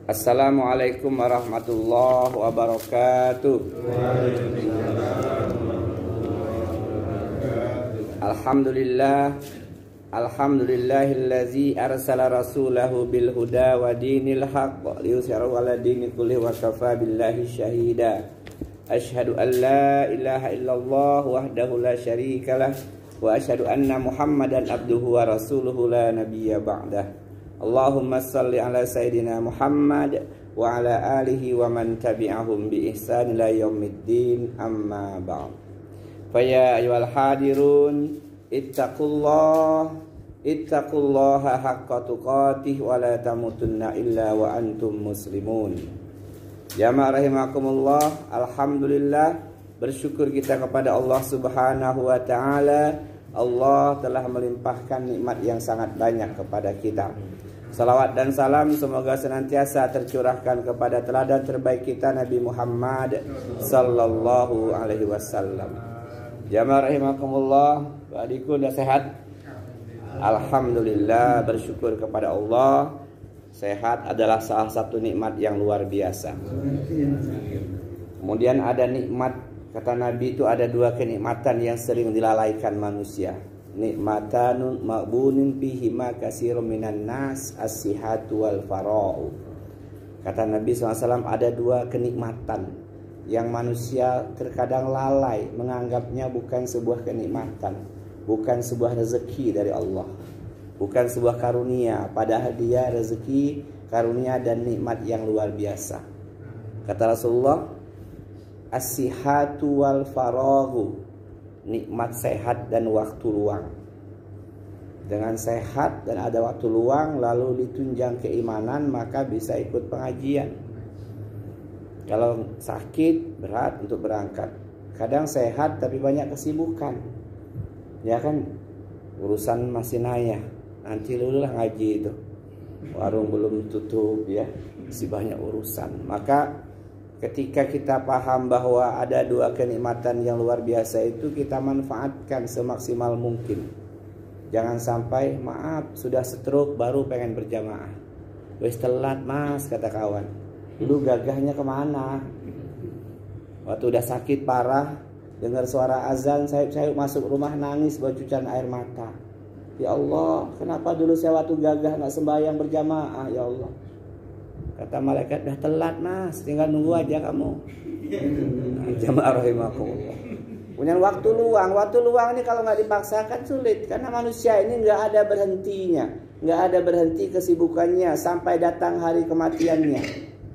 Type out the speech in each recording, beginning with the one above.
Assalamualaikum warahmatullahi wabarakatuh. Alhamdulillah, alhamdulillahillazi arsala rasulahu bil huda wa dinil haqq liyuzhirahu ala dini kulli wa kafa billahi syahida. Asyhadu an la ilaha illallah wahdahu la syarikalah wa asyhadu anna Muhammadan abduhu wa rasuluhu la nabiyya ba'dah. Allahumma salli ala Sayyidina Muhammad wa ala alihi wa man tabi'ahum bi ihsan ila yaumiddin, amma ba'd. Faya ayyuhal hadirun ittaqullaha haqqa tuqatih wa la tamutunna illa wa antum muslimun. Jamaah rahimakumullah, alhamdulillah, bersyukur kita kepada Allah Subhanahu wa taala. Allah telah melimpahkan nikmat yang sangat banyak kepada kita. Salawat dan salam semoga senantiasa tercurahkan kepada teladan terbaik kita, Nabi Muhammad sallallahu alaihi wasallam. Jamaah rahimakumullah, adikku sudah sehat? Alhamdulillah, bersyukur kepada Allah. Sehat adalah salah satu nikmat yang luar biasa. Kemudian ada nikmat, kata Nabi itu ada dua kenikmatan yang sering dilalaikan manusia. Nikmatanun ma'bunin bihima katsirun minan nas as-sihhatu wal fara'u. Kata Nabi SAW, ada dua kenikmatan yang manusia terkadang lalai menganggapnya bukan sebuah kenikmatan, bukan sebuah rezeki dari Allah, bukan sebuah karunia, padahal dia rezeki, karunia dan nikmat yang luar biasa. Kata Rasulullah, as-sihhatu wal faraghu, nikmat sehat dan waktu luang. Dengan sehat dan ada waktu luang lalu ditunjang keimanan, maka bisa ikut pengajian. Kalau sakit berat untuk berangkat, kadang sehat tapi banyak kesibukan, ya kan, urusan masih naya, nanti lululah ngaji itu, warung belum tutup, ya masih banyak urusan. Maka ketika kita paham bahwa ada dua kenikmatan yang luar biasa itu, kita manfaatkan semaksimal mungkin. Jangan sampai, maaf, sudah stroke baru pengen berjamaah. Wis telat mas, kata kawan. Dulu gagahnya kemana? Waktu udah sakit parah, dengar suara azan, saya masuk rumah nangis bercucuran air mata. Ya Allah, kenapa dulu saya waktu gagah gak sembahyang berjamaah, ya Allah. Kata malaikat, dah telat mas, tinggal nunggu aja kamu. Jamaah rahimakumullah. Punya waktu luang ini kalau nggak dipaksakan sulit, karena manusia ini nggak ada berhentinya, nggak ada berhenti kesibukannya sampai datang hari kematiannya.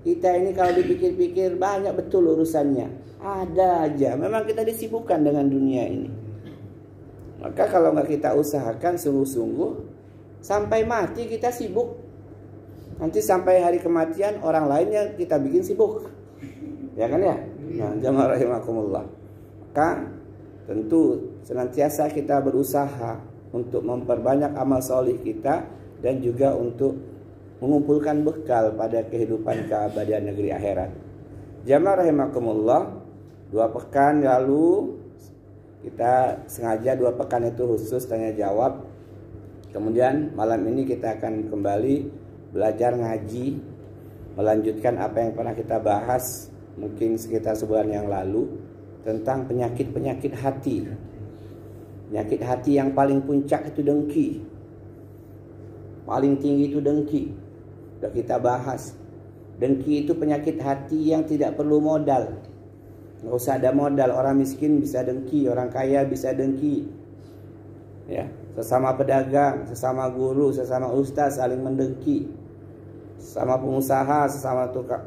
Kita ini kalau dipikir-pikir banyak betul urusannya, ada aja. Memang kita disibukkan dengan dunia ini. Maka kalau nggak kita usahakan sungguh-sungguh, sampai mati kita sibuk. Nanti sampai hari kematian orang lainnya kita bikin sibuk, ya kan ya? Nah, jamaah rahimakumullah. Maka tentu senantiasa kita berusaha untuk memperbanyak amal solih kita dan juga untuk mengumpulkan bekal pada kehidupan keabadian negeri akhirat. Jamaah rahimakumullah, 2 pekan lalu kita sengaja 2 pekan itu khusus tanya jawab. Kemudian malam ini kita akan kembali belajar ngaji, melanjutkan apa yang pernah kita bahas mungkin sekitar sebulan yang lalu tentang penyakit-penyakit hati. Penyakit hati yang paling puncak itu dengki, paling tinggi itu dengki. Sudah kita bahas. Dengki itu penyakit hati yang tidak perlu modal, nggak usah ada modal. Orang miskin bisa dengki, orang kaya bisa dengki, ya. Sesama pedagang, sesama guru, sesama ustaz saling mendengki. Sama pengusaha, sesama tukang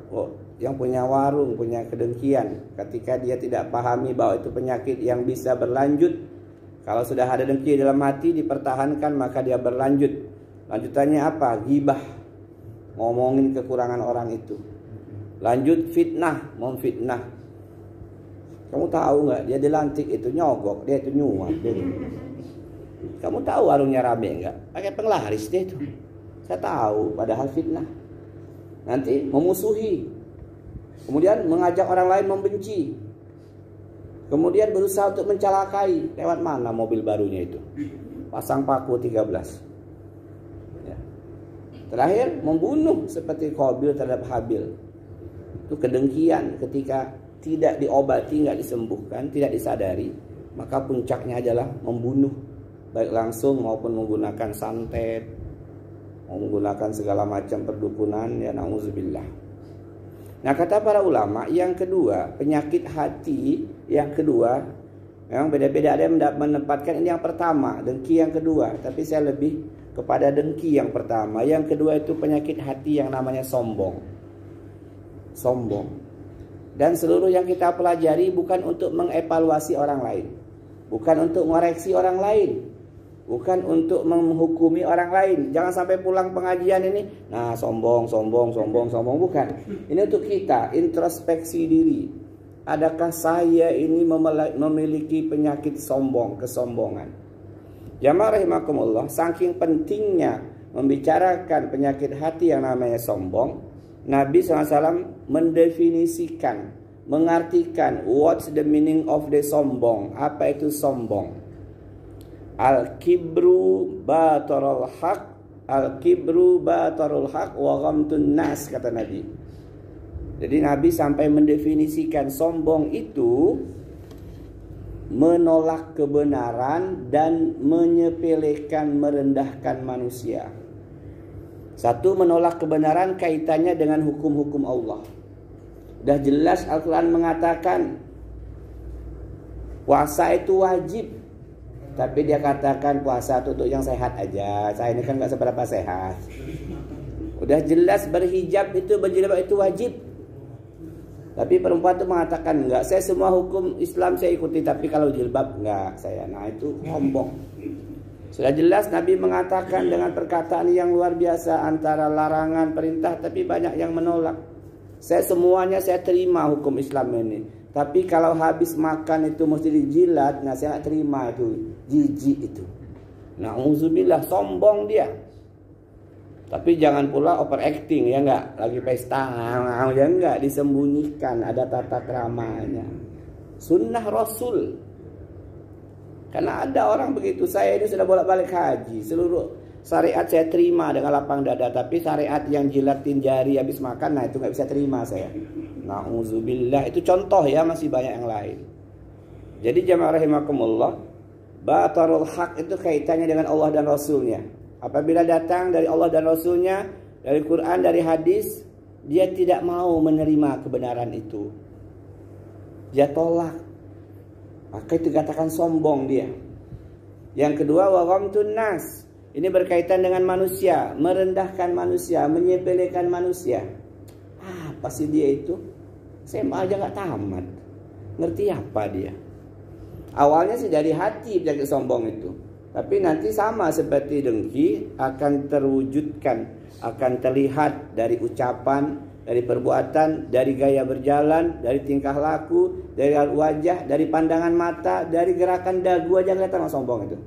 yang punya warung punya kedengkian. Ketika dia tidak pahami bahwa itu penyakit yang bisa berlanjut. Kalau sudah ada dengki dalam hati dipertahankan, maka dia berlanjut. Lanjutannya apa? Ghibah, ngomongin kekurangan orang itu. Lanjut fitnah, memfitnah. Kamu tahu nggak, dia dilantik itu nyogok, dia itu nyuap. Kamu tahu warungnya rame enggak? Pakai penglaris deh itu. Saya tahu, padahal fitnah. Nanti memusuhi. Kemudian mengajak orang lain membenci. Kemudian berusaha untuk mencelakai. Lewat mana mobil barunya itu? Pasang paku 13. Ya. Terakhir membunuh seperti Qabil terhadap Habil. Itu kedengkian ketika tidak diobati, nggak disembuhkan, tidak disadari, maka puncaknya adalah membunuh, baik langsung maupun menggunakan santet, menggunakan segala macam perdukunan, ya na'udzubillah. Nah, kata para ulama, yang kedua, penyakit hati yang kedua, memang beda-beda, ada yang menempatkan ini yang pertama, dengki yang kedua, tapi saya lebih kepada dengki yang pertama. Yang kedua itu penyakit hati yang namanya sombong. Dan seluruh yang kita pelajari bukan untuk mengevaluasi orang lain, bukan untuk mengoreksi orang lain, bukan untuk menghukumi orang lain. Jangan sampai pulang pengajian ini, nah sombong, bukan. Ini untuk kita introspeksi diri. Adakah saya ini memiliki penyakit sombong, kesombongan? Jamaah rahimakumullah, saking pentingnya membicarakan penyakit hati yang namanya sombong, Nabi SAW mendefinisikan, mengartikan what's the meaning of the sombong. Apa itu sombong? Al-kibru batarul haq, al-kibru batarul haq wa ghamtun nas, kata Nabi. Jadi Nabi sampai mendefinisikan sombong itu menolak kebenaran dan menyepelekan, merendahkan manusia. Satu, menolak kebenaran kaitannya dengan hukum-hukum Allah. Sudah jelas Al-Quran mengatakan puasa itu wajib, tapi dia katakan puasa itu untuk yang sehat aja. Saya ini kan gak seberapa sehat. Udah jelas berhijab itu, berjilbab itu wajib, tapi perempuan itu mengatakan enggak, saya semua hukum Islam saya ikuti, tapi kalau jilbab enggak saya. Nah, itu sombong. Sudah jelas Nabi mengatakan dengan perkataan yang luar biasa antara larangan, perintah, tapi banyak yang menolak. Saya semuanya saya terima hukum Islam ini, tapi kalau habis makan itu mesti dijilat, nah saya nggak terima itu, jijik itu. Na'udzubillah, sombong dia. Tapi jangan pula overacting, ya enggak, lagi pesta, ya enggak, disembunyikan, ada tata keramanya. Sunnah Rasul. Karena ada orang begitu, saya ini sudah bolak-balik haji, seluruh syariat saya terima dengan lapang dada, tapi syariat yang jilatin jari habis makan, nah itu nggak bisa terima saya. Na'udzubillah, itu contoh ya, masih banyak yang lain. Jadi jamaah rahimakumullah, batarul haq itu kaitannya dengan Allah dan Rasulnya. Apabila datang dari Allah dan Rasulnya, dari Quran, dari hadis, dia tidak mau menerima kebenaran itu, dia tolak, maka itu dikatakan sombong dia. Yang kedua, wa ghamtun nas, ini berkaitan dengan manusia, merendahkan manusia, menyepelekan manusia. Apa sih dia itu? Saya aja nggak tamat, ngerti apa dia? Awalnya sih dari hati penyakit sombong itu, tapi nanti sama seperti dengki, akan terwujudkan, akan terlihat dari ucapan, dari perbuatan, dari gaya berjalan, dari tingkah laku, dari wajah, dari pandangan mata, dari gerakan dagu aja kelihatan sombong itu.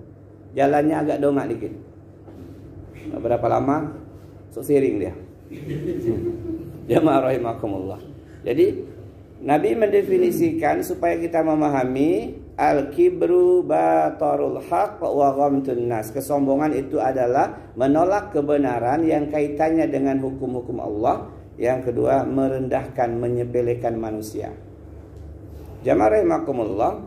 Jalannya agak dongak dikit. Berapa lama? Siring dia. Jamaah rahimakumullah. Jadi Nabi mendefinisikan supaya kita memahami al-kibru batarul haq wa ghamtun nas. Kesombongan itu adalah menolak kebenaran yang kaitannya dengan hukum-hukum Allah. Yang kedua, merendahkan, menyepelekan manusia. Jamaah rahimakumullah,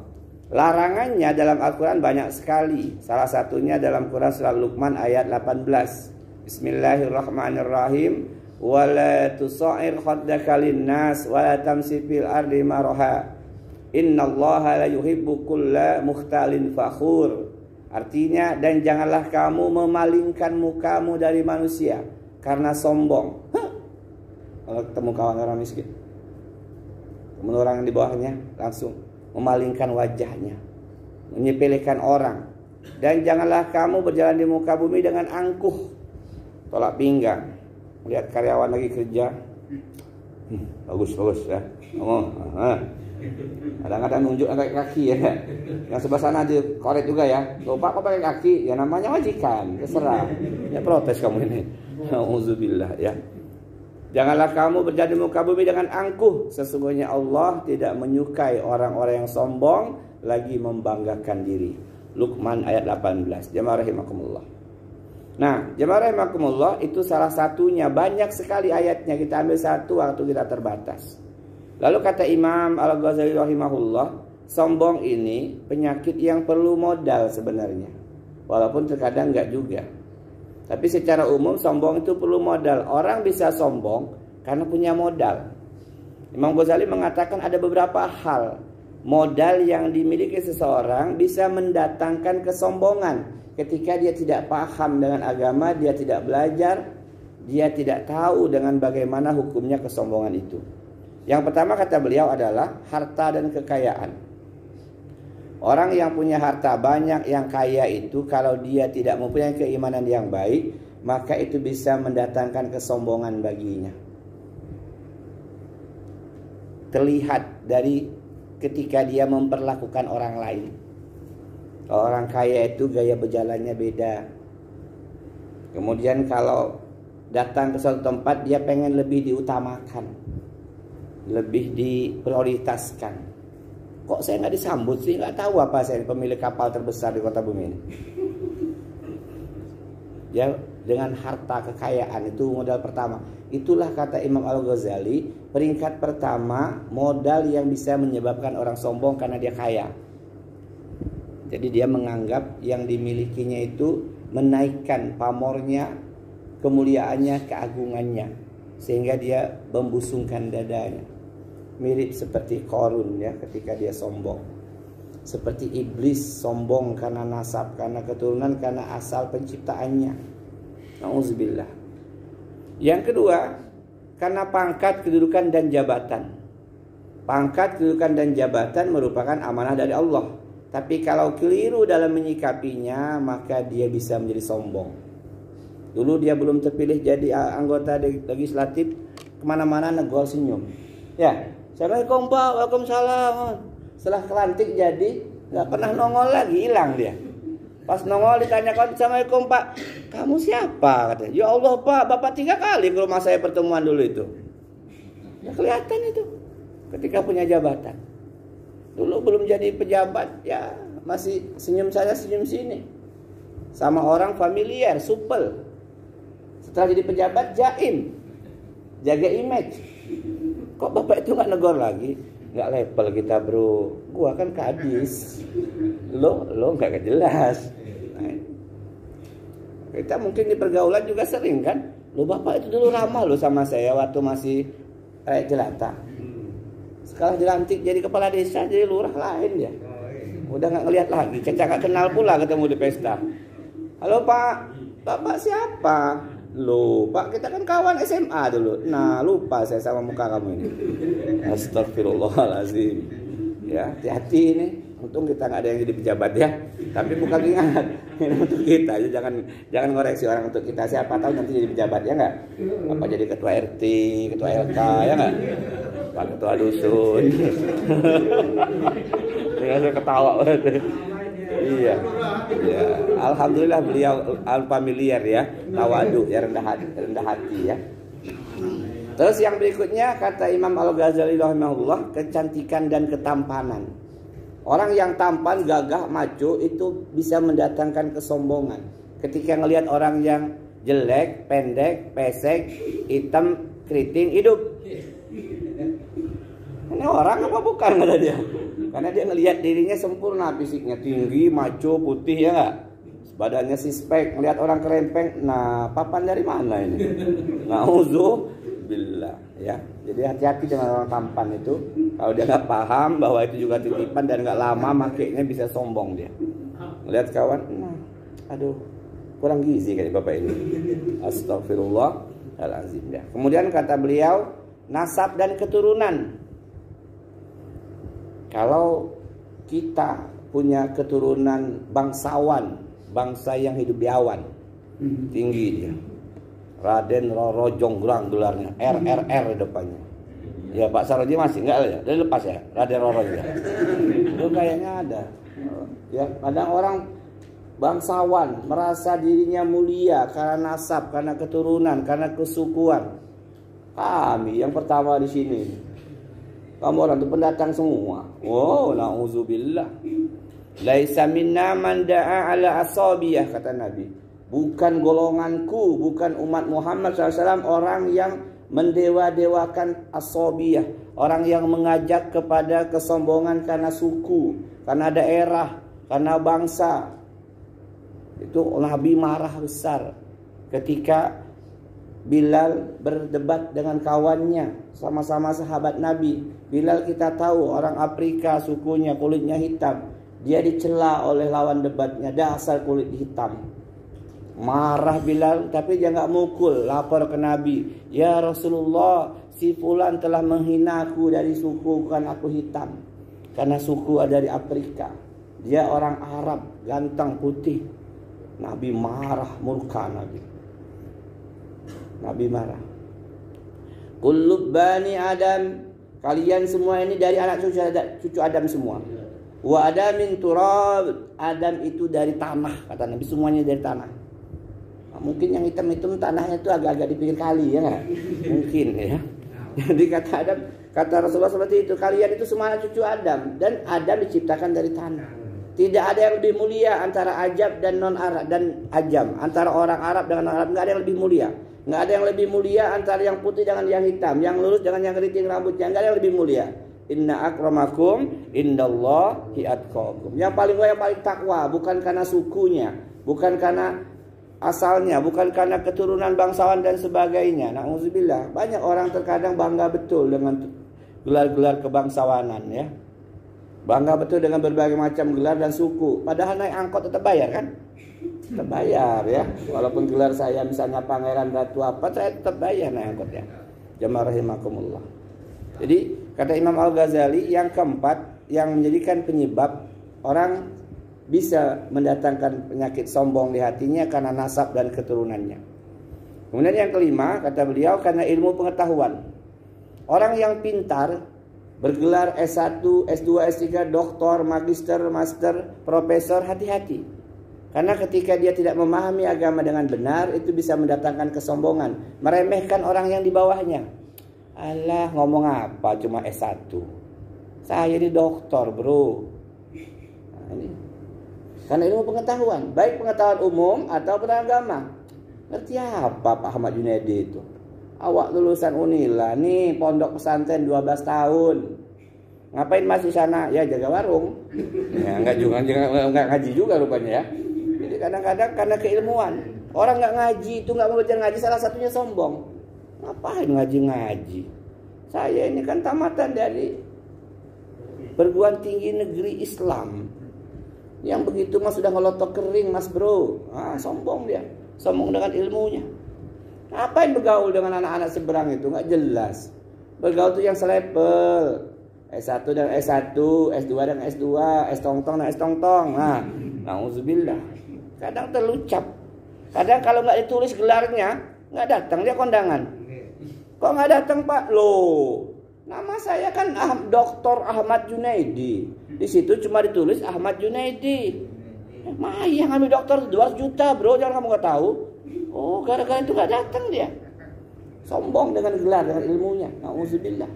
larangannya dalam Al-Quran banyak sekali. Salah satunya dalam Quran surah Luqman ayat 18. Bismillahirrahmanirrahim. Wala tusa'ir khaddaka linnas wala tamsi fil ardi maraha. Innallaha la yuhibbu kulla mukhtalin fakhur. Artinya, dan janganlah kamu memalingkan mukamu dari manusia karena sombong. Kalau ketemu kawan orang miskin, ketemu orang yang di bawahnya, langsung memalingkan wajahnya, menyepelekan orang. Dan janganlah kamu berjalan di muka bumi dengan angkuh, tolak pinggang. Lihat karyawan lagi kerja, bagus ya. Kadang-kadang nunjuk pakai kaki ya. Yang sebelah sana dikorek juga ya. Lupa kok pakai kaki, ya namanya majikan, terserah. Ya protes kamu ini. Auzubillah ya. Janganlah kamu berjalan di muka bumi dengan angkuh. Sesungguhnya Allah tidak menyukai orang-orang yang sombong lagi membanggakan diri. Luqman ayat 18. Jamaah rahimakumullah. Nah, jemaah rahimakumullah, itu salah satunya, banyak sekali ayatnya, kita ambil satu waktu kita terbatas. Lalu kata Imam Al-Ghazali rahimahullah, sombong ini penyakit yang perlu modal sebenarnya, walaupun terkadang enggak juga. Tapi secara umum sombong itu perlu modal. Orang bisa sombong karena punya modal. Imam Ghazali mengatakan ada beberapa hal modal yang dimiliki seseorang bisa mendatangkan kesombongan. Ketika dia tidak paham dengan agama, dia tidak belajar, dia tidak tahu dengan bagaimana hukumnya kesombongan itu. Yang pertama kata beliau adalah harta dan kekayaan. Orang yang punya harta banyak, yang kaya itu, kalau dia tidak mempunyai keimanan yang baik, maka itu bisa mendatangkan kesombongan baginya. Terlihat dari ketika dia memperlakukan orang lain. Orang kaya itu gaya berjalannya beda. Kemudian kalau datang ke suatu tempat, dia pengen lebih diutamakan, lebih diprioritaskan. Kok saya nggak disambut sih? Nggak tahu apa saya pemilik kapal terbesar di kota bumi ini. Ya, dengan harta kekayaan itu modal pertama. Itulah kata Imam Al-Ghazali, peringkat pertama modal yang bisa menyebabkan orang sombong karena dia kaya. Jadi dia menganggap yang dimilikinya itu menaikkan pamornya, kemuliaannya, keagungannya, sehingga dia membusungkan dadanya. Mirip seperti Qarun ya, ketika dia sombong. Seperti iblis sombong karena nasab, karena keturunan, karena asal penciptaannya. Nauzubillah. Yang kedua, karena pangkat, kedudukan dan jabatan. Pangkat, kedudukan dan jabatan merupakan amanah dari Allah. Tapi kalau keliru dalam menyikapinya, maka dia bisa menjadi sombong. Dulu dia belum terpilih jadi anggota legislatif, kemana-mana negor senyum. Ya, Assalamualaikum Pak, Waalaikumsalam. Setelah kelantik jadi nggak pernah nongol lagi, hilang dia. Pas nongol ditanyakan, Assalamualaikum Pak, kamu siapa? Katanya, ya Allah Pak, Bapak 3 kali ke rumah saya pertemuan dulu itu. Ya, kelihatan itu ketika punya jabatan. Dulu belum jadi pejabat, ya masih senyum saya senyum sini. Sama orang familiar, supel. Setelah jadi pejabat, jaim, jaga image. Kok Bapak itu nggak negor lagi? Nggak level kita bro, gua kan kadis, lo nggak jelas. Nah, kita mungkin di pergaulan juga sering kan, lo Bapak itu dulu ramah lo sama saya waktu masih kayak jelata. Sekarang dilantik jadi kepala desa, jadi lurah lain ya. Udah nggak ngelihat lagi, nggak kenal pula ketemu di pesta. Halo Pak, Bapak siapa? Loh Pak, kita kan kawan SMA dulu. Nah lupa saya sama muka kamu ini. Astagfirullahaladzim. Ya, hati-hati ini. Untung kita nggak ada yang jadi pejabat ya. Tapi bukan ingat, ini untuk kita. Jangan ngoreksi orang untuk kita. Siapa tahu nanti jadi pejabat ya nggak? Apa jadi ketua RT, ketua LK ya nggak? Pak ketua dusun. Dengan saya ketawa. Iya. Ya, alhamdulillah beliau al-familiar ya, tawadu ya, rendah hati ya. Terus yang berikutnya kata Imam Al-Ghazali rahimahullah, kecantikan dan ketampanan. Orang yang tampan, gagah, maco itu bisa mendatangkan kesombongan. Ketika ngelihat orang yang jelek, pendek, pesek, hitam, keriting, hidup. Ini orang apa bukan kata dia? Karena dia ngelihat dirinya sempurna, fisiknya tinggi, maco, putih ya enggak? Badannya sispek, ngelihat orang kerempeng, nah papan dari mana ini? Nauzubillah ya. Jadi hati-hati dengan orang tampan itu. Kalau dia nggak paham bahwa itu juga titipan dan nggak lama makainya bisa sombong dia. Ngelihat kawan, nah, aduh kurang gizi kayak bapak ini. Astagfirullahaladzim ya. Kemudian kata beliau, nasab dan keturunan. Kalau kita punya keturunan bangsawan, bangsa yang hidup di awan, tinggi dia, Raden Roro Jonggrang gelarnya, RRR depannya. Ya Pak Saroji masih enggak ya? Dia lepas ya, Raden Roro juga. Itu kayaknya ada. Ya, kadang orang bangsawan merasa dirinya mulia karena nasab, karena keturunan, karena kesukuan. Kami yang pertama di sini. Kamu orang itu pendatang semua. Wow, na'udzubillah. Laisa minna man da'a ala asabiyah, kata Nabi. bukan golonganku, bukan umat Muhammad SAW orang yang mendewa-dewakan asobiyah, orang yang mengajak kepada kesombongan karena suku, karena daerah, karena bangsa. Itu Nabi marah besar ketika Bilal berdebat dengan kawannya, sama-sama sahabat Nabi. Bilal kita tahu orang Afrika, sukunya kulitnya hitam. Dia dicela oleh lawan debatnya, dasar kulit hitam. Marah Bilal, tapi dia nggak mukul, lapor ke Nabi. Ya Rasulullah, si fulan telah menghina aku dari suku, bukan aku hitam. Karena suku ada dari Afrika. Dia orang Arab, ganteng, putih. Nabi marah, murka Nabi. Nabi marah. Kullub bani Adam, kalian semua ini dari anak cucu Adam semua. Wa adamin turab, Adam itu dari tanah, kata Nabi, semuanya dari tanah. Mungkin yang hitam-hitam tanahnya itu agak-agak di pinggir kali, ya nggak? Mungkin ya. Jadi kata Adam, kata Rasulullah seperti itu. Kalian itu semua cucu Adam, dan Adam diciptakan dari tanah. Tidak ada yang lebih mulia antara Ajab dan non Arab dan Ajam. Antara orang Arab dengan orang Arab nggak ada yang lebih mulia. Nggak ada yang lebih mulia antara yang putih dengan yang hitam, yang lurus dengan yang keriting rambutnya. Nggak ada yang lebih mulia. Inna akramakum indallahi atqakum. Yang paling mulia, yang paling takwa, bukan karena sukunya, bukan karena asalnya, bukan karena keturunan bangsawan dan sebagainya. Na'udzubillah. Banyak orang terkadang bangga betul dengan gelar-gelar kebangsawanan, ya. Bangga betul dengan berbagai macam gelar dan suku. Padahal naik angkot tetap bayar kan? Tetap bayar, ya. Walaupun gelar saya misalnya pangeran, ratu apa, saya tetap bayar naik angkotnya. Jamaah rahimakumullah. Jadi kata Imam Al-Ghazali, yang keempat yang menjadikan penyebab orang bisa mendatangkan penyakit sombong di hatinya karena nasab dan keturunannya. Kemudian yang kelima, kata beliau, karena ilmu pengetahuan. Orang yang pintar, bergelar S1, S2, S3, doktor, magister, master, profesor, hati-hati. Karena ketika dia tidak memahami agama dengan benar, itu bisa mendatangkan kesombongan, meremehkan orang yang di bawahnya. Alah, ngomong apa, cuma S1. Saya ini doktor, bro. Nah, ini karena ilmu pengetahuan, baik pengetahuan umum atau beragama. Ngerti apa Pak Ahmad Junaidi itu? Awak lulusan Unila, nih pondok pesantren 12 tahun. Ngapain masih sana? Ya jaga warung. Ya enggak juga, enggak ngaji juga rupanya, ya. Jadi kadang-kadang karena keilmuan. Orang enggak ngaji itu, enggak mau belajar ngaji, salah satunya sombong. Ngapain ngaji-ngaji? Saya ini kan tamatan dari perguruan tinggi negeri Islam. Yang begitu mas sudah ngelotok kering mas bro. Sombong dia. Sombong dengan ilmunya. Ngapain bergaul dengan anak-anak seberang itu? Nggak jelas. Bergaul itu yang selepel. S1 dan S1, S2 dan S2, S tongtong dan S tongtong. Nah, na'udzubillah. Kadang terlucap. Kadang kalau nggak ditulis gelarnya, nggak datang dia kondangan. Kok nggak datang pak? Loh, nama saya kan Dr. Ahmad Junaidi. Di situ cuma ditulis Ahmad Junaidi. Yang ambil dokter 200 juta bro, jangan kamu nggak tahu. Oh, gara-gara itu nggak datang dia. Sombong dengan gelar, dengan ilmunya. Na'udzubillah.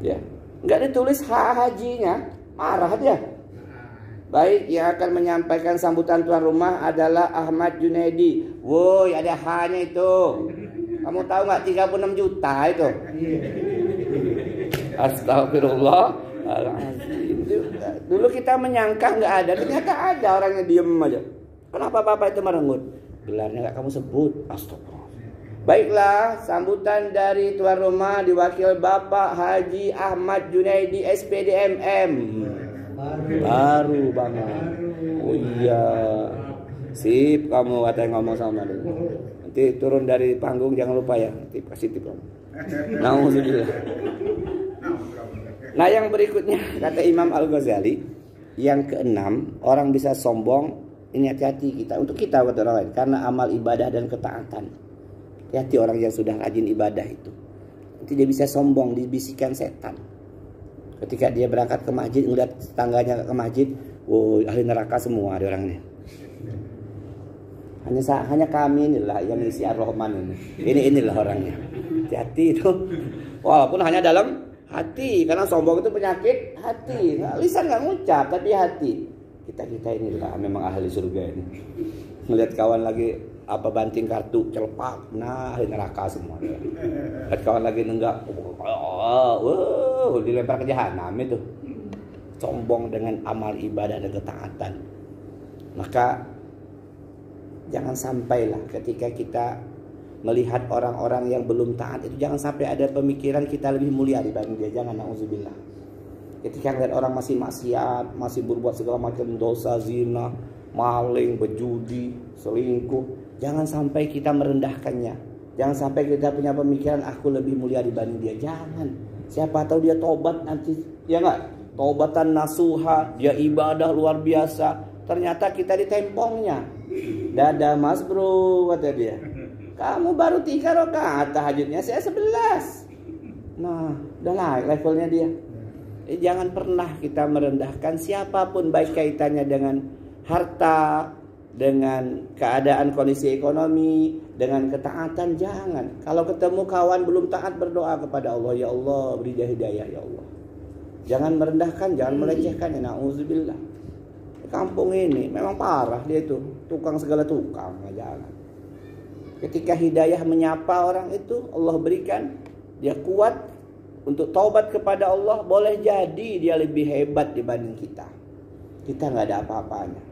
Ya, nggak ditulis hajinya, marah dia. Baik, yang akan menyampaikan sambutan tuan rumah adalah Ahmad Junaidi. Woi, ada H-nya itu. Kamu tahu nggak 36 juta itu? Astagfirullah. Dulu kita menyangka nggak ada, ternyata ada, orangnya diem aja. Kenapa bapak itu merenggut? Gelarnya nggak kamu sebut. Astagfirullah. Baiklah, sambutan dari tuan rumah diwakil Bapak Haji Ahmad Junaidi SPDMM. Baru banget. Oh iya. Sip, kamu katanya ngomong sama dia. Nanti turun dari panggung jangan lupa ya. Nanti kasih tip kamu. Nauzubillah. Nah, yang berikutnya kata Imam Al-Ghazali, yang keenam, orang bisa sombong, ini hati-hati kita, untuk kita kata orang lain, karena amal ibadah dan ketaatan. Hati-hati orang yang sudah rajin ibadah itu. Nanti dia bisa sombong, dibisikkan setan. Ketika dia berangkat ke masjid, ngeliat tetangganya ke masjid, wow, ahli neraka semua ada orangnya. Hanya kami inilah yang isi Ar-Rahman ini. Inilah orangnya. Hati-hati itu. Walaupun hanya dalam hati, karena sombong itu penyakit hati. Lisan nggak ngucap, tapi hati. Kita inilah memang ahli surga ini. Ngeliat kawan lagi banting kartu celepak, nah neraka semua. Lihat kawan lagi nenggak, dilempar ke jahanam itu. Sombong dengan amal ibadah dan ketaatan. Maka jangan sampailah ketika kita melihat orang-orang yang belum taat itu, jangan sampai ada pemikiran kita lebih mulia dibanding dia. Jangan, na'udzubillah. Ketika melihat orang masih maksiat, masih berbuat segala macam dosa, zina, maling, berjudi, selingkuh, jangan sampai kita merendahkannya. Jangan sampai kita punya pemikiran aku lebih mulia dibanding dia. Jangan. Siapa tahu dia tobat nanti, ya enggak? Taubatan nasuha, dia ibadah luar biasa. Ternyata kita ditempongnya. Dadah mas bro, kata dia. Kamu baru 3 rakaat, tahajudnya saya 11. Nah, udah naik levelnya dia. Jangan pernah kita merendahkan siapapun, baik kaitannya dengan harta, dengan keadaan kondisi ekonomi, dengan ketaatan. Jangan. Kalau ketemu kawan belum taat, berdoa kepada Allah, ya Allah beri dia hidayah ya Allah. Jangan merendahkan, jangan melecehkan. Ya na'udzubillah. Kampung ini memang parah dia itu, tukang segala tukang. Jangan. Ketika hidayah menyapa orang itu, Allah berikan, dia kuat untuk taubat kepada Allah, boleh jadi dia lebih hebat dibanding kita. Kita nggak ada apa-apanya.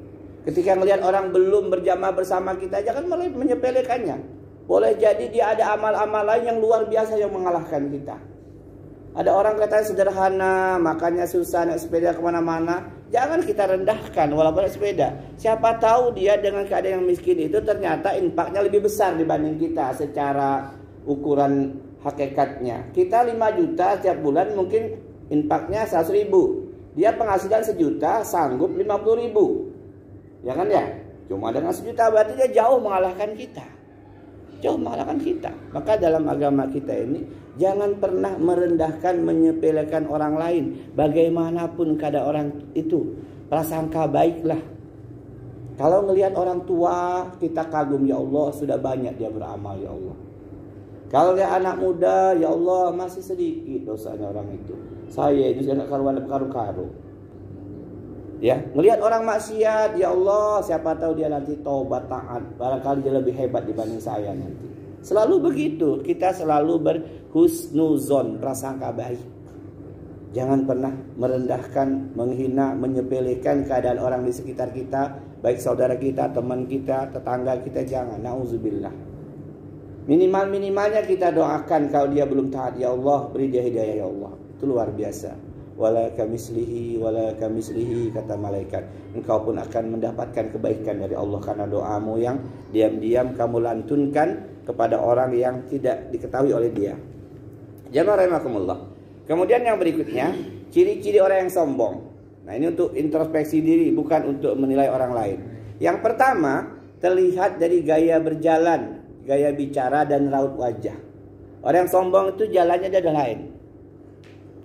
Ketika melihat orang belum berjamaah bersama kita, jangan menyepelekannya. Boleh jadi dia ada amal-amal lain yang luar biasa yang mengalahkan kita. Ada orang katanya sederhana, makannya susah, naik sepeda kemana-mana. Jangan kita rendahkan walaupun naik sepeda. Siapa tahu dia dengan keadaan yang miskin itu ternyata infaknya lebih besar dibanding kita secara ukuran hakikatnya. Kita 5 juta setiap bulan mungkin infaknya 100 ribu. Dia penghasilan 1 juta, sanggup 50 ribu. Ya kan ya? Cuma dengan 1 juta berarti dia jauh mengalahkan kita. Jauh mengalahkan kita. Maka dalam agama kita ini jangan pernah merendahkan, menyepelekan orang lain. Bagaimanapun keadaan orang itu, prasangka baiklah. Kalau melihat orang tua, kita kagum, ya Allah sudah banyak dia beramal, ya Allah. Kalau lihat anak muda, ya Allah masih sedikit dosanya orang itu. Saya ini sudah karuan karu-karu. Ya, melihat orang maksiat, ya Allah, siapa tahu dia nanti taubat taat, barangkali dia lebih hebat dibanding saya nanti. Selalu begitu, kita selalu berhusnuzon, prasangka baik. Jangan pernah merendahkan, menghina, menyepelekan keadaan orang di sekitar kita, baik saudara kita, teman kita, tetangga kita, jangan. Nauzubillah. Minimalnya kita doakan kalau dia belum taat, ya Allah beri dia hidayah ya Allah. Itu luar biasa. Wala kamislihi kata malaikat. Engkau pun akan mendapatkan kebaikan dari Allah karena doamu yang diam-diam kamu lantunkan kepada orang yang tidak diketahui oleh dia. Jamaah rahimakumullah. Kemudian yang berikutnya, ciri-ciri orang yang sombong. Nah, ini untuk introspeksi diri, bukan untuk menilai orang lain. Yang pertama, terlihat dari gaya berjalan, gaya bicara dan raut wajah. Orang yang sombong itu jalannya ada lain.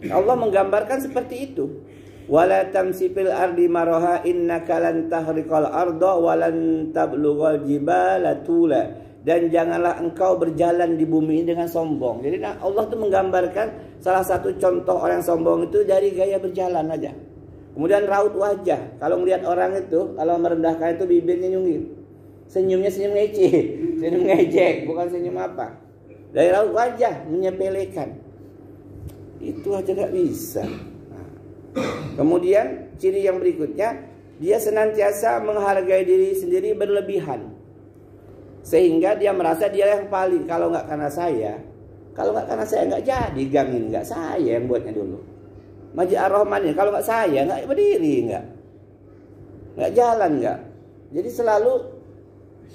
Allah menggambarkan seperti itu. Wala tamsi fil ardi maraha innaka lan tahriqal arda wa lan tablughal jibala tula. Dan janganlah engkau berjalan di bumi ini dengan sombong. Jadi Allah itu menggambarkan salah satu contoh orang sombong itu dari gaya berjalan aja. Kemudian raut wajah. Kalau melihat orang itu, kalau merendahkan itu bibirnya nyungir. Senyumnya senyum ngece, senyum ngejek, bukan senyum apa. Dari raut wajah menyepelekan. Itu aja gak bisa. Nah. Kemudian ciri yang berikutnya, dia senantiasa menghargai diri sendiri berlebihan. Sehingga dia merasa dia yang paling. Kalau nggak karena saya nggak jadi gang ini, nggak saya yang buatnya dulu. Masjid Ar-Rahman ini kalau nggak saya nggak berdiri, nggak jalan nggak. Jadi selalu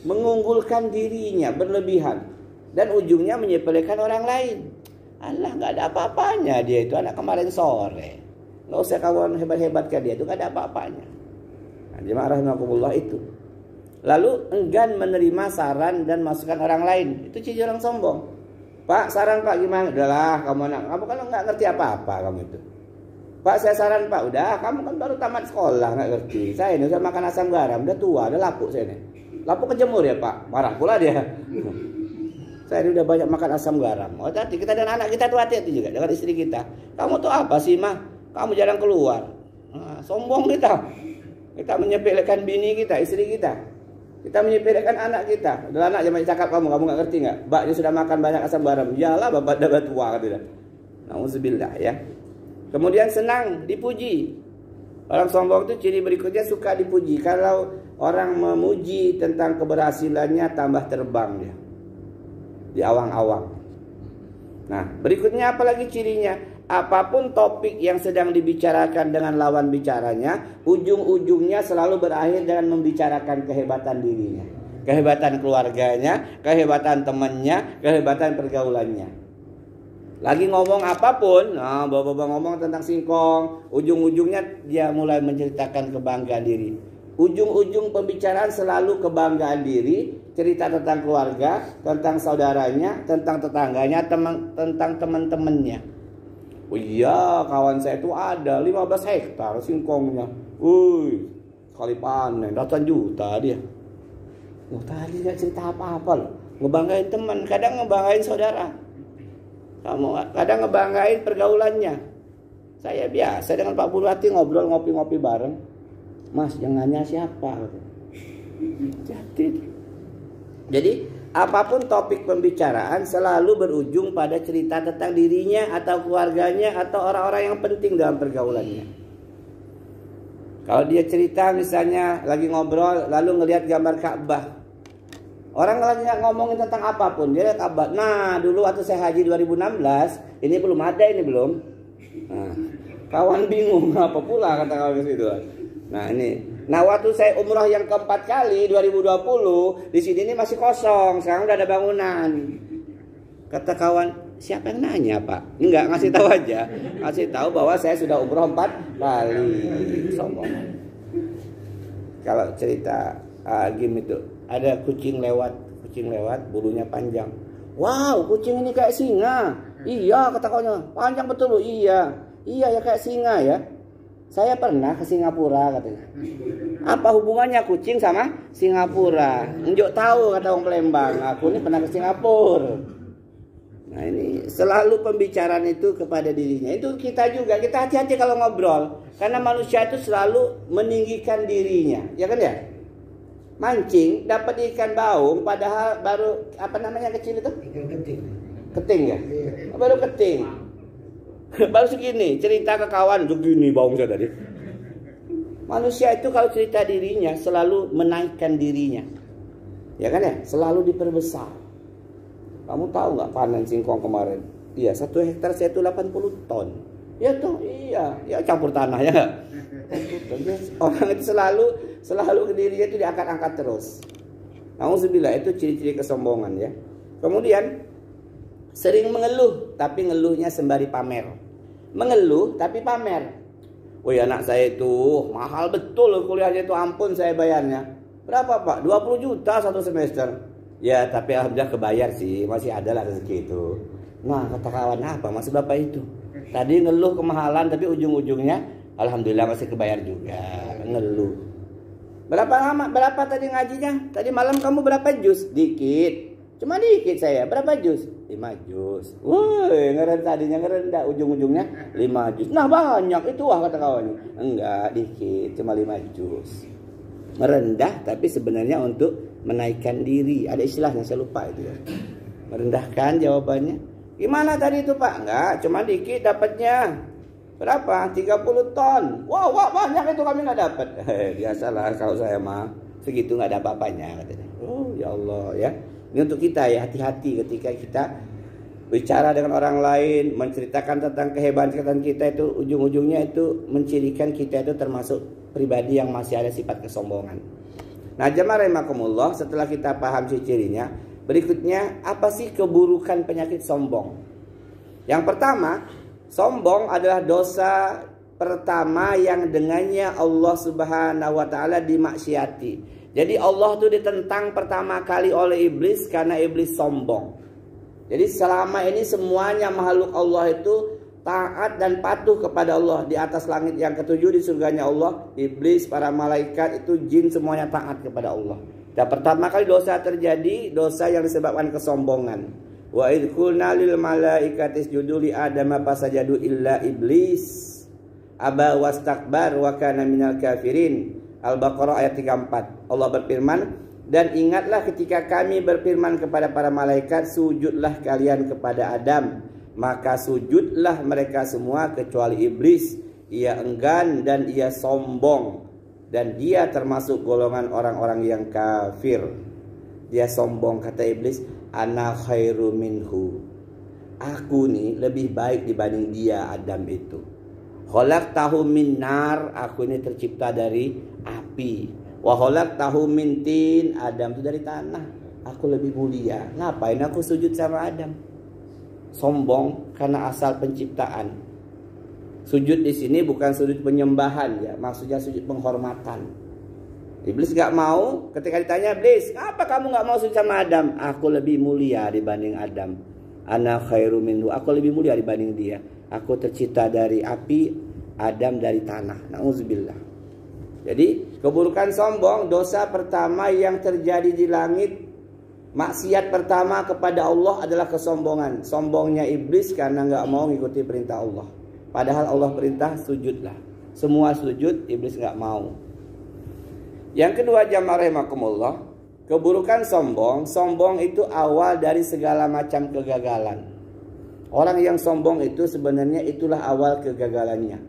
mengunggulkan dirinya berlebihan dan ujungnya menyepelekan orang lain. Allah nggak ada apa-apanya dia itu, anak kemarin sore. Nggak usah kawan hebat-hebatkan dia itu, nggak ada apa-apanya. Nah, jemaah rahimakumullah itu. Lalu enggan menerima saran dan masukan orang lain. Itu ciri orang sombong. Pak, saran Pak gimana? Udahlah, kamu kan nggak ngerti apa-apa kamu itu. Pak, saya saran Pak. Udah, kamu kan baru tamat sekolah, nggak ngerti. Saya ini udah makan asam garam, udah tua, udah lapuk saya ini. Lapuk kejemur ya Pak. Marah pula dia. Saya ini udah banyak makan asam garam. Oh, hati kita dan anak kita tuh hati-hati juga dengan istri kita. Kamu tuh apa sih mah? Kamu jarang keluar. Nah, sombong kita. Kita menyepelekan bini kita, istri kita. Kita menyepelekan anak kita. Udah anak jangan cakap kamu nggak ngerti nggak? Mbaknya sudah makan banyak asam garam. Iyalah bapak dah tua katanya. Nauzubillah ya. Kemudian senang dipuji. Orang sombong itu ciri berikutnya suka dipuji. Kalau orang memuji tentang keberhasilannya tambah terbang dia. Di awang-awang. Nah, berikutnya apalagi cirinya? Apapun topik yang sedang dibicarakan dengan lawan bicaranya, ujung-ujungnya selalu berakhir dengan membicarakan kehebatan dirinya, kehebatan keluarganya, kehebatan temannya, kehebatan pergaulannya. Lagi ngomong apapun, nah bapak-bapak ngomong tentang singkong, ujung-ujungnya dia mulai menceritakan kebanggaan diri. Ujung-ujung pembicaraan selalu kebanggaan diri, cerita tentang keluarga, tentang saudaranya, tentang tetangganya, tentang teman-temannya. Oh iya, kawan saya itu ada 15 hektar singkongnya. Wih, sekali panen ratusan juta dia. Oh tadi gak cerita apa-apa loh. Ngebanggain teman, kadang ngebanggain saudara. Kadang ngebanggain pergaulannya. Saya biasa dengan Pak Burhati ngobrol ngopi-ngopi bareng. Mas, yang nanya siapa? Jadi apapun topik pembicaraan selalu berujung pada cerita tentang dirinya atau keluarganya atau orang-orang yang penting dalam pergaulannya. Kalau dia cerita misalnya lagi ngobrol lalu ngelihat gambar Ka'bah. Orang lagi ngomongin tentang apapun, dia lihat Ka'bah. Nah, dulu waktu saya haji 2016, ini belum ada ini belum. Nah, kawan bingung apa pula kata kawan itu. Nah, ini. Nah, waktu saya umrah yang keempat kali 2020, di sini ini masih kosong. Sekarang udah ada bangunan. Kata kawan, siapa yang nanya, Pak? Enggak, ngasih tahu aja. Ngasih tahu bahwa saya sudah umrah 4 kali. Sombong. Kalau cerita game itu, ada kucing lewat, bulunya panjang. Wow, kucing ini kayak singa. Iya, kata kawannya, panjang betul loh. Iya ya kayak singa ya. Saya pernah ke Singapura katanya. Apa hubungannya kucing sama Singapura? Njuk tahu kata orang Palembang. Aku ini pernah ke Singapura. Nah ini selalu pembicaraan itu kepada dirinya. Itu kita juga, kita hati-hati kalau ngobrol. Karena manusia itu selalu meninggikan dirinya. Ya kan ya? Mancing dapat ikan baung padahal baru apa namanya kecil itu? Ikan keting. Keting ya? Baru keting. Baru segini, cerita ke kawan segini baung saya tadi. Manusia itu kalau cerita dirinya selalu menaikkan dirinya. Ya kan ya? Selalu diperbesar. Kamu tahu nggak panen singkong kemarin? Iya, 1 hektar saya itu 80 ton. Ya toh, iya. Ya campur tanah ya. Orang itu selalu ke dirinya itu diangkat-angkat terus. Nauzubillah, itu ciri-ciri kesombongan ya. Kemudian sering mengeluh, tapi ngeluhnya sembari pamer. Mengeluh tapi pamer. Oh ya, anak saya itu mahal betul kuliahnya itu, ampun saya bayarnya. Berapa Pak? 20 juta 1 semester. Ya tapi alhamdulillah kebayar sih, masih ada lah rezeki itu. Nah kata kawan, apa maksud Bapak itu? Tadi ngeluh kemahalan tapi ujung-ujungnya alhamdulillah masih kebayar juga. Ngeluh. Berapa tadi ngajinya? Tadi malam kamu berapa juz? Dikit. Cuma dikit saya. Berapa juz? 5 juz. Woi, tadinya ngerendah, ujung-ujungnya 5 juz. Nah banyak itu kata kawannya. Enggak, dikit, cuma 5 juz. Merendah tapi sebenarnya untuk menaikkan diri. Ada istilahnya, saya lupa itu ya. Merendahkan jawabannya. Gimana tadi itu Pak? Enggak, cuma dikit dapatnya. Berapa? 30 ton. Wow, banyak itu kami nggak dapat. Biasalah kalau saya mah segitu nggak ada apa-apanya katanya. Oh ya Allah ya. Ini untuk kita ya, hati-hati ketika kita bicara dengan orang lain, menceritakan tentang kehebatan kita, itu ujung-ujungnya itu mencirikan kita itu termasuk pribadi yang masih ada sifat kesombongan. Nah jemaah rahimakumullah, setelah kita paham cirinya, berikutnya apa sih keburukan penyakit sombong? Yang pertama, sombong adalah dosa pertama yang dengannya Allah Subhanahu wa taala dimaksiati. Jadi Allah itu ditentang pertama kali oleh iblis karena iblis sombong. Jadi selama ini semuanya makhluk Allah itu taat dan patuh kepada Allah. Di atas langit yang ketujuh di surganya Allah, iblis, para malaikat, itu jin semuanya taat kepada Allah. Dan pertama kali dosa terjadi, dosa yang disebabkan kesombongan. Wa idh qulna lil malaikati isjudu li adama fasajadu illa iblis aba wastakbar wa kana minal kafirin. Al-Baqarah ayat 34. Allah berfirman, Dan ingatlah ketika kami berfirman kepada para malaikat, sujudlah kalian kepada Adam. Maka sujudlah mereka semua kecuali iblis. Ia enggan dan ia sombong. Dan dia termasuk golongan orang-orang yang kafir. Dia sombong, kata iblis, ana khairu minhu. Aku nih lebih baik dibanding dia, Adam itu. Khalaqtahu min nar, aku ini tercipta dari api. Wa khalaqtahu min tin, Adam itu dari tanah. Aku lebih mulia. Ngapain aku sujud sama Adam? Sombong karena asal penciptaan. Sujud di sini bukan sujud penyembahan ya, maksudnya sujud penghormatan. Iblis gak mau. Ketika ditanya, iblis, apa kamu gak mau sujud sama Adam? Aku lebih mulia dibanding Adam. Ana khairu minhu, aku lebih mulia dibanding dia. Aku tercipta dari api, Adam dari tanah. Nauzubillah. Jadi keburukan sombong, dosa pertama yang terjadi di langit, maksiat pertama kepada Allah adalah kesombongan. Sombongnya iblis karena nggak mau mengikuti perintah Allah. Padahal Allah perintah sujudlah. Semua sujud, iblis nggak mau. Yang kedua, jamaah rahimakumullah, keburukan sombong. Sombong itu awal dari segala macam kegagalan. Orang yang sombong itu sebenarnya itulah awal kegagalannya.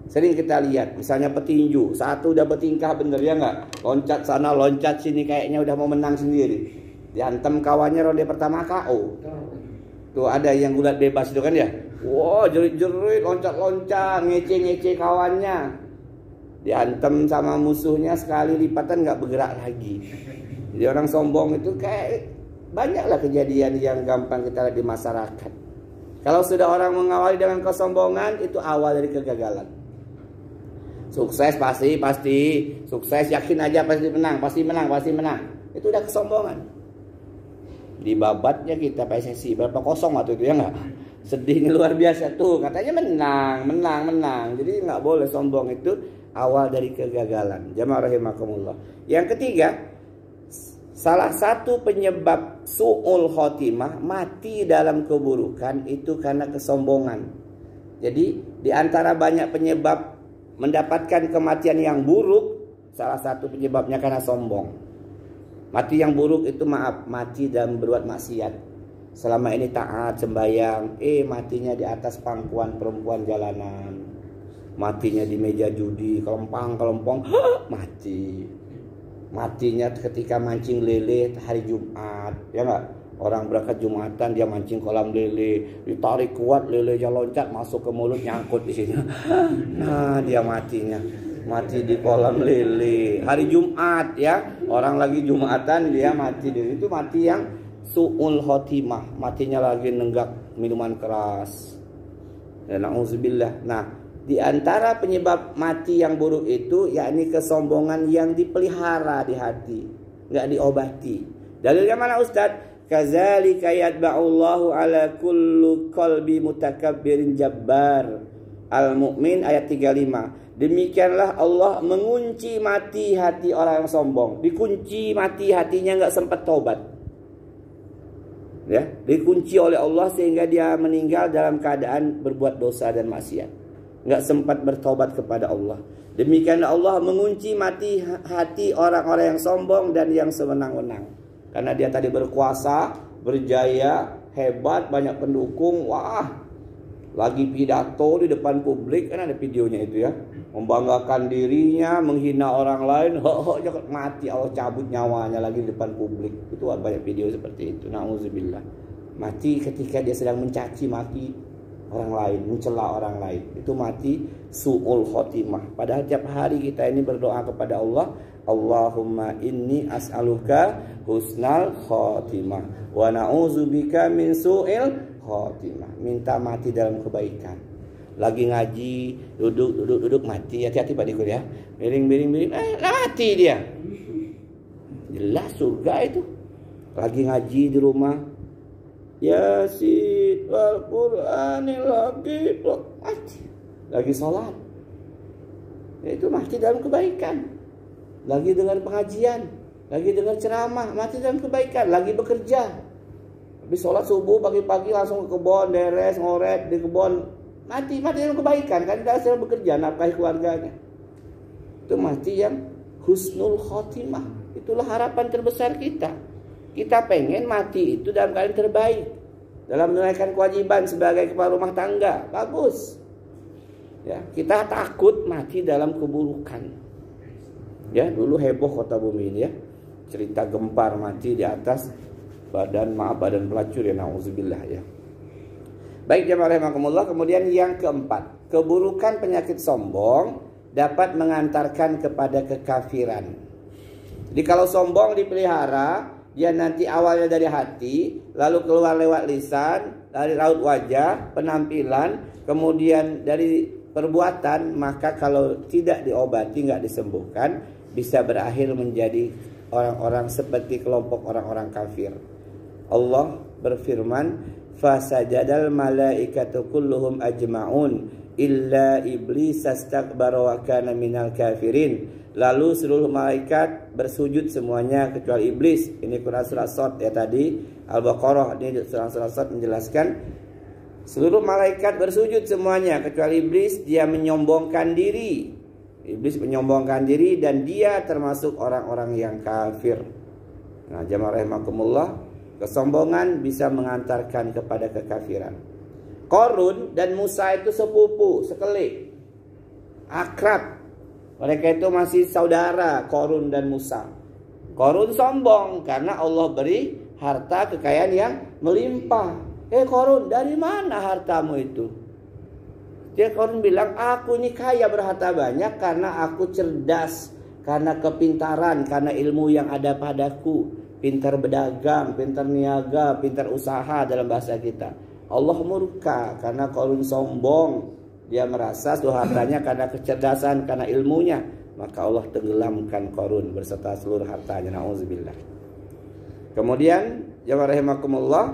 Sering kita lihat, misalnya petinju, satu udah bertingkah bener ya nggak? Loncat sana, loncat sini, kayaknya udah mau menang sendiri. Dihantam kawannya ronde pertama KO. Tuh ada yang gulat bebas itu kan ya? Wow, jerit-jerit, loncat-loncat, ngece-ngece kawannya. Dihantam sama musuhnya sekali lipatan nggak bergerak lagi. Jadi orang sombong itu kayak banyaklah kejadian yang gampang kita lihat di masyarakat. Kalau sudah orang mengawali dengan kesombongan, itu awal dari kegagalan. Sukses pasti sukses, yakin aja pasti menang. Itu udah kesombongan. Di babatnya kita PSSI berapa kosong waktu itu ya nggak? Sedihnya luar biasa tuh, katanya menang. Jadi nggak boleh sombong, itu awal dari kegagalan. Jamaah rahimakumullah. Yang ketiga, salah satu penyebab su'ul khotimah, mati dalam keburukan, itu karena kesombongan. Jadi di antara banyak penyebab mendapatkan kematian yang buruk, salah satu penyebabnya karena sombong. Mati yang buruk itu mati dalam berbuat maksiat. Selama ini taat sembahyang, matinya di atas pangkuan perempuan jalanan. Matinya di meja judi, kelempong, mati. Matinya ketika mancing lele hari Jumat, ya enggak? Orang berangkat Jumatan, dia mancing kolam lele, ditarik kuat, lelenya loncat masuk ke mulut, nyangkut di sini. Nah, dia matinya. Mati di kolam lele. Hari Jumat ya, orang lagi Jumatan dia mati di situ, mati yang su'ul khotimah, matinya lagi nenggak minuman keras. Dan na'udzubillah. Nah, di antara penyebab mati yang buruk itu yakni kesombongan yang dipelihara di hati, enggak diobati. Dalilnya mana Ustaz? Kadzalika yatba'ullahu ala kullu qalbi mutakabbirin jabbar. Al-Mu'min ayat 35. Demikianlah Allah mengunci mati hati orang yang sombong. Dikunci mati hatinya, nggak sempat tobat. Ya, dikunci oleh Allah sehingga dia meninggal dalam keadaan berbuat dosa dan maksiat. Nggak sempat bertobat kepada Allah. Demikianlah Allah mengunci mati hati orang-orang yang sombong dan yang sewenang-wenang. Karena dia tadi berkuasa, berjaya, hebat, banyak pendukung. Wah, lagi pidato di depan publik, kan ada videonya itu ya. Membanggakan dirinya, menghina orang lain, jangan mati, Allah cabut nyawanya lagi di depan publik. Itu banyak video seperti itu. Nauzubillah. Mati ketika dia sedang mencaci maki orang lain, mencela orang lain. Itu mati su'ul khotimah. Padahal tiap hari kita ini berdoa kepada Allah, Allahumma inni as'aluka husnal khotimah wa na'udzubika min su'il khotimah. Minta mati dalam kebaikan. Lagi ngaji, duduk mati. Hati-hati Pak Dikul ya. Miring, mati dia. Jelas surga itu. Lagi ngaji di rumah, Yasin wal Qur'anil Hakim, mati. Lagi sholat, itu mati dalam kebaikan. Lagi dengar pengajian, lagi dengar ceramah, mati dalam kebaikan. Lagi bekerja, habis sholat subuh pagi-pagi langsung ke kebun, beres ngoret di kebun, mati dalam kebaikan. Kan dia sedang bekerja nafkahi keluarganya. Itu mati yang husnul khotimah. Itulah harapan terbesar kita. Kita pengen mati itu dalam keadaan terbaik, dalam menunaikan kewajiban sebagai kepala rumah tangga. Bagus. Ya, kita takut mati dalam keburukan. Ya, dulu heboh kota bumi ini ya. Cerita gempar mati di atas badan pelacur ya, nauzubillah ya. Baik jemaah rahimakumullah, kemudian yang keempat, keburukan penyakit sombong dapat mengantarkan kepada kekafiran. Jadi kalau sombong dipelihara, dia nanti awalnya dari hati, lalu keluar lewat lisan, dari raut wajah, penampilan, kemudian dari perbuatan, maka kalau tidak diobati, nggak disembuhkan, bisa berakhir menjadi orang-orang seperti kelompok orang-orang kafir. Allah berfirman, fasajadal malaikatu kulluhum ajma'un illa iblis astakbara wa kana minal kafirin. Lalu seluruh malaikat bersujud semuanya kecuali iblis. Ini Quran surah Shad ya tadi, Al-Baqarah. Ini surah Shad menjelaskan seluruh malaikat bersujud semuanya kecuali iblis, dia menyombongkan diri. Iblis menyombongkan diri dan dia termasuk orang-orang yang kafir. Nah, jamaah rahimakumullah, kesombongan bisa mengantarkan kepada kekafiran. Qarun dan Musa itu sepupu, sekelik, akrab. Mereka itu masih saudara, Qarun dan Musa. Qarun sombong karena Allah beri harta kekayaan yang melimpah. Qarun, dari mana hartamu itu? Dia Qarun bilang, aku ini kaya berharta banyak karena aku cerdas, karena kepintaran, karena ilmu yang ada padaku. Pintar berdagang, pintar niaga, pintar usaha dalam bahasa kita. Allah murka karena Qarun sombong. Dia merasa seluruh hartanya karena kecerdasan, karena ilmunya. Maka Allah tenggelamkan Qarun berserta seluruh hartanya. Na'udzubillah. Kemudian, jamaah rahimakumullah,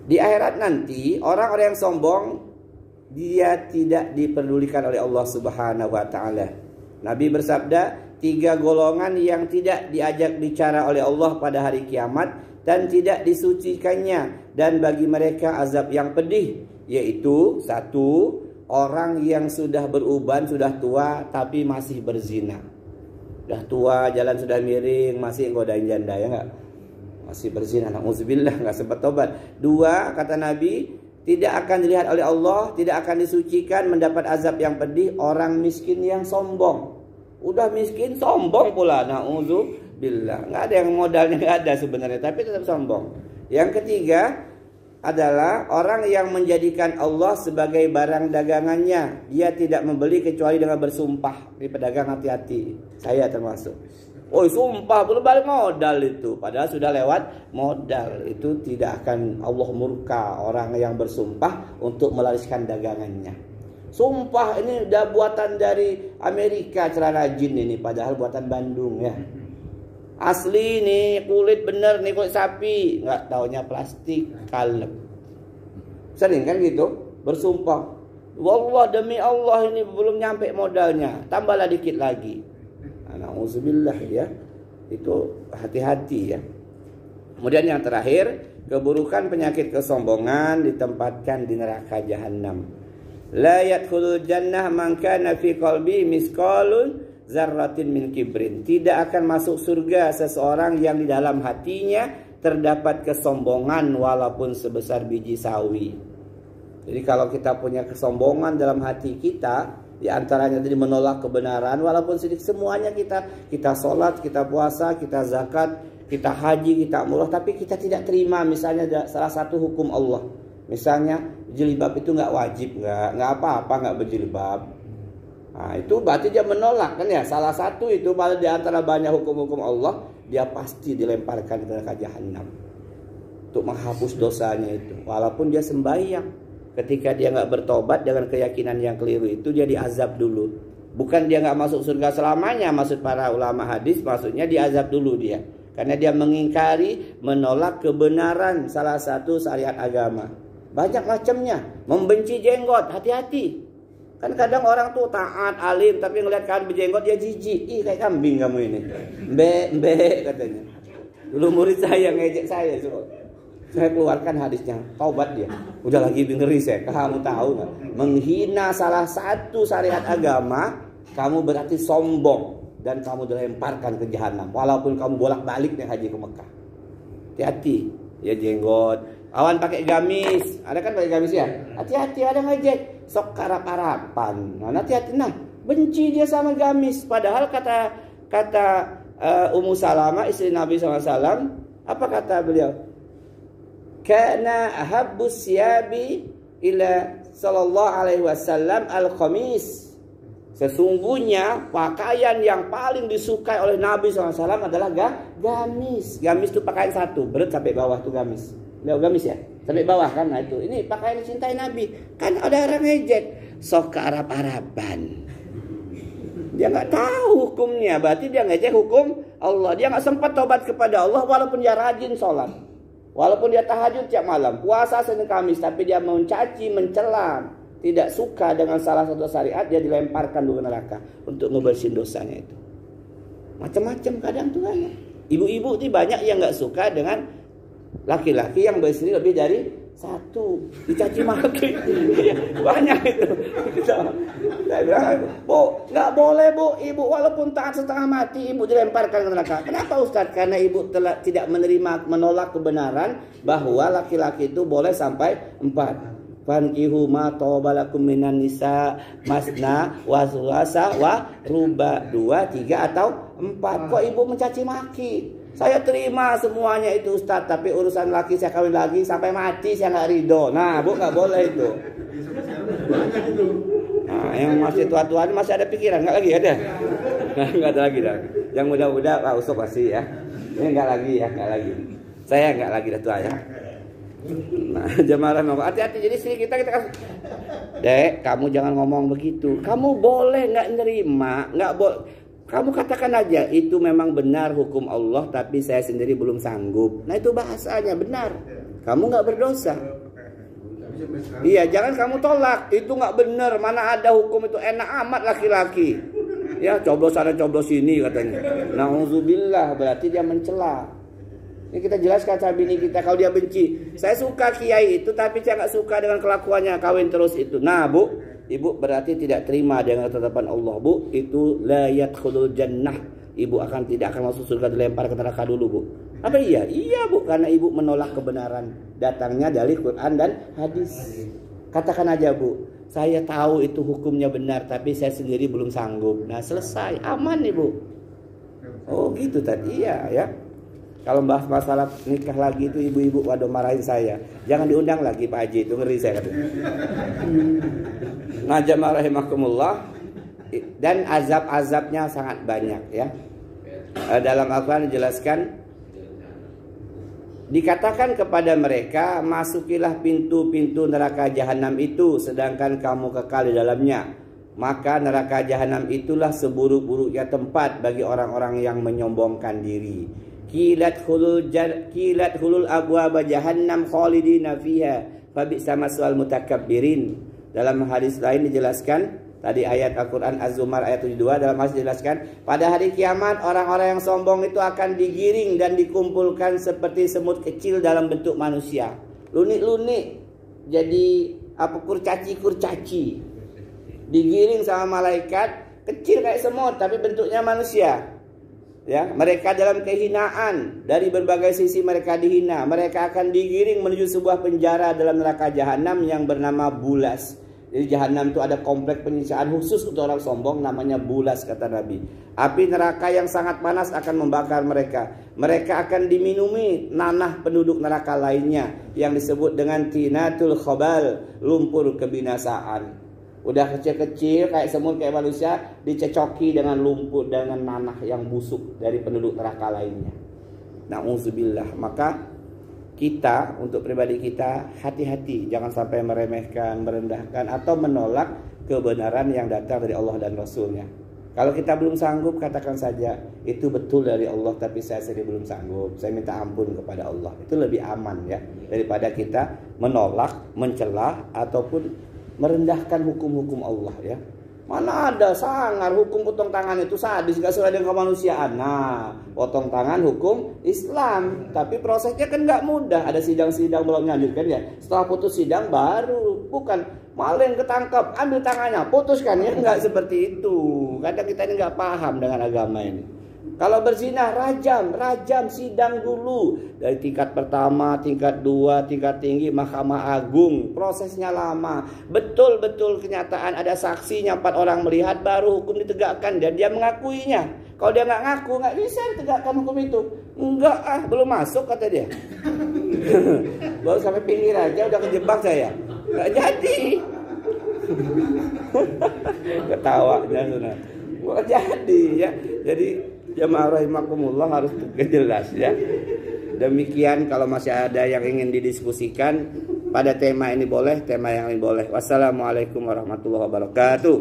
di akhirat nanti orang-orang yang sombong dia tidak diperdulikan oleh Allah Subhanahu wa taala. Nabi bersabda, 3 golongan yang tidak diajak bicara oleh Allah pada hari kiamat dan tidak disucikannya, dan bagi mereka azab yang pedih, yaitu 1, orang yang sudah beruban, sudah tua tapi masih berzina. Sudah tua, jalan sudah miring, masih godain janda, ya enggak? Masih berzina, na'udzubillah, enggak sempat tobat. 2, kata Nabi, tidak akan dilihat oleh Allah, tidak akan disucikan, mendapat azab yang pedih, orang miskin yang sombong. Udah miskin sombong pula, na'udzubillah. Nggak ada yang modalnya, nggak ada sebenarnya, tapi tetap sombong. Yang ketiga adalah orang yang menjadikan Allah sebagai barang dagangannya. Dia tidak membeli kecuali dengan bersumpah. Di pedagang hati-hati, saya termasuk. Oh, sumpah belum balik modal itu, padahal sudah lewat modal. Itu tidak akan Allah murka orang yang bersumpah untuk melariskan dagangannya. Sumpah ini udah buatan dari Amerika, celana jin ini, padahal buatan Bandung ya. Asli nih, kulit bener nih, kulit sapi, nggak taunya plastik, kalem. Sering kan gitu, bersumpah, wallah demi Allah ini belum nyampe modalnya, tambahlah dikit lagi. Na'udzubillah ya. Itu hati-hati ya. Kemudian yang terakhir, keburukan penyakit kesombongan ditempatkan di neraka jahanam. La yadkhulul jannah man kana fi qalbi misqalun zarratin min kibrin. Tidak akan masuk surga seseorang yang di dalam hatinya terdapat kesombongan walaupun sebesar biji sawi. Jadi kalau kita punya kesombongan dalam hati kita, di antaranya tadi menolak kebenaran walaupun sedikit, semuanya kita sholat, kita puasa, kita zakat, kita haji, kita umrah, tapi kita tidak terima misalnya salah satu hukum Allah. Misalnya jilbab itu nggak wajib, nggak apa-apa nggak berjilbab. Nah, itu berarti dia menolak kan ya. Salah satu itu pada di antara banyak hukum-hukum Allah, dia pasti dilemparkan ke neraka jahanam untuk menghapus dosanya itu. Walaupun dia sembahyang, ketika dia nggak bertobat dengan keyakinan yang keliru itu, dia diazab dulu. Bukan dia nggak masuk surga selamanya, maksud para ulama hadis, maksudnya diazab dulu dia, karena dia mengingkari, menolak kebenaran salah satu syariat agama. Banyak macamnya, membenci jenggot, hati-hati. Kan kadang orang tuh taat, alim, tapi ngeliat kalian berjenggot dia jijik. Ih, kayak kambing kamu ini. Mbe katanya. Dulu murid saya ngejek saya, saya keluarkan hadisnya, taubat dia. Udah lagi ngeri saya, kamu tahu nggak? Menghina salah satu syariat agama, kamu berarti sombong. dan kamu dilemparkan ke jahanam walaupun kamu bolak-balik nih haji ke Mekah. Hati-hati ya jenggot. Awan pakai gamis, ada kan pakai gamis ya? Hati-hati ada ngejek, sok karap-karapan. Nah, hati-hati benci dia sama gamis. Padahal kata Ummu Salamah istri Nabi SAW, apa kata beliau? Kana ahabbus siyabi ila sallallahu alaihi wasallam al-khamis. Sesungguhnya pakaian yang paling disukai oleh Nabi SAW adalah gamis. Gamis itu pakaian satu, berat sampai bawah tuh gamis. Lihat gamis ya, sampai bawah kan. Nah itu, ini pakaian dicintai Nabi. Kan ada orang ngejek, sok ke Arab-Araban. Dia nggak tahu hukumnya, berarti dia ngejek hukum Allah. Dia nggak sempat tobat kepada Allah walaupun dia rajin sholat, walaupun dia tahajud tiap malam, puasa Senin Kamis, tapi dia mencaci, mencela, tidak suka dengan salah satu syariat, dia dilemparkan ke neraka untuk ngebersihin dosanya itu. Macam-macam kadang tuh kan. Ibu-ibu ini banyak yang nggak suka dengan laki-laki yang beristri lebih dari satu, dicaci maki. Banyak itu. Saya bilang, Bu, nggak boleh Bu, ibu walaupun taat setengah mati, ibu dilemparkan ke neraka. Kenapa Ustaz? Karena ibu tidak menolak kebenaran bahwa laki-laki itu boleh sampai 4. Fankihu ma tobalakum minan nisa masna wa sulasa wa ruba, 2, 3 atau 4. Kok ibu mencaci maki? Saya terima semuanya itu Ustaz, tapi urusan laki saya kawin lagi sampai mati saya nggak ridho. Nah Bu, nggak boleh itu. Nah yang masih tua-tua ini masih ada pikiran, nggak lagi ada? Nggak ada lagi dah. Yang muda-muda Pak Usop pasti ya. Ini nggak lagi ya, nggak lagi. Saya nggak lagi dah tua ya. Nah jemaah hati-hati. Jadi sini kita Dek, kamu jangan ngomong begitu. Kamu boleh nggak nerima, nggak boleh. Kamu katakan aja itu memang benar hukum Allah, tapi saya sendiri belum sanggup. Nah itu bahasanya benar. Kamu nggak berdosa. Iya, jangan kamu tolak. Itu nggak benar. Mana ada hukum itu enak amat laki-laki. Ya coblos sana coblos sini katanya. Nauzubillah, berarti dia mencela. Ini kita jelaskan sabini kita kalau dia benci. Saya suka kiai itu, tapi saya nggak suka dengan kelakuannya, kawin terus itu. Nah Bu, ibu berarti tidak terima dengan ketetapan Allah Bu, itu la yadkhulul jannah. Ibu tidak akan masuk surga, dilempar ke neraka dulu Bu. Apa iya? Iya Bu, karena ibu menolak kebenaran datangnya dari Quran dan hadis. Katakan aja Bu, saya tahu itu hukumnya benar, tapi saya sendiri belum sanggup. Nah selesai, aman Ibu. Oh gitu tadi, iya ya. Kalau bahas masalah nikah lagi itu ibu-ibu waduh marahin saya. Jangan diundang lagi Pak Haji, itu ngeri saya katanya. Nah jamaah rahimakumullah, dan azab-azabnya sangat banyak ya. Dalam Al-Quran dijelaskan, dikatakan kepada mereka, masukilah pintu-pintu neraka jahanam itu, sedangkan kamu kekal di dalamnya. Maka neraka jahanam itulah seburuk-buruknya tempat bagi orang-orang yang menyombongkan diri. Kilat hulul abwaba jahannam khalidina fiha fabi'sa maswal mutakabbirin. Dalam hadis lain dijelaskan, tadi ayat Al-Quran Az-Zumar ayat 72, dalam hadis dijelaskan, pada hari kiamat orang-orang yang sombong itu akan digiring dan dikumpulkan seperti semut kecil dalam bentuk manusia. Lunik-lunik, jadi kurcaci-kurcaci. Digiring sama malaikat, kecil kayak semut tapi bentuknya manusia. Ya, mereka dalam kehinaan, dari berbagai sisi mereka dihina. Mereka akan digiring menuju sebuah penjara dalam neraka jahanam yang bernama Bulas. Jadi jahanam itu ada kompleks penyiksaan khusus untuk orang sombong, namanya Bulas kata Nabi. Api neraka yang sangat panas akan membakar mereka. Mereka akan diminumi nanah penduduk neraka lainnya yang disebut dengan tinatul khobal, lumpur kebinasaan. Udah kecil-kecil kayak semut kayak manusia, dicecoki dengan lumpur, dengan nanah yang busuk dari penduduk neraka lainnya. Na'udzubillah. Maka kita, untuk pribadi kita, hati-hati, jangan sampai meremehkan, merendahkan atau menolak kebenaran yang datang dari Allah dan Rasulnya. Kalau kita belum sanggup, katakan saja itu betul dari Allah, tapi saya sendiri belum sanggup, saya minta ampun kepada Allah. Itu lebih aman ya, daripada kita menolak, mencela ataupun merendahkan hukum-hukum Allah ya. Mana ada sangar, hukum potong tangan itu sadis, gak sesuai dengan kemanusiaan. Nah, potong tangan hukum Islam, tapi prosesnya kan gak mudah. Ada sidang-sidang belum lanjutkan ya. Setelah putus sidang baru, bukan maling ketangkap, ambil tangannya, putuskan ya, nggak seperti itu. Kadang kita ini nggak paham dengan agama ini. Kalau berzina rajam sidang dulu dari tingkat pertama, tingkat 2, tingkat tinggi, Mahkamah Agung. Prosesnya lama. Betul-betul kenyataan ada saksinya 4 orang melihat baru hukum ditegakkan dan dia mengakuinya. Kalau dia nggak ngaku nggak bisa ditegakkan hukum itu. Enggak belum masuk kata dia. Baru sampai pinggir aja udah kejebak saya. Nggak jadi. Ketawanya sudah. Nggak jadi ya. Jadi jamaah rahimakumullah harus jelas ya. Demikian, kalau masih ada yang ingin didiskusikan pada tema ini boleh, tema yang lain boleh. Wassalamualaikum warahmatullahi wabarakatuh.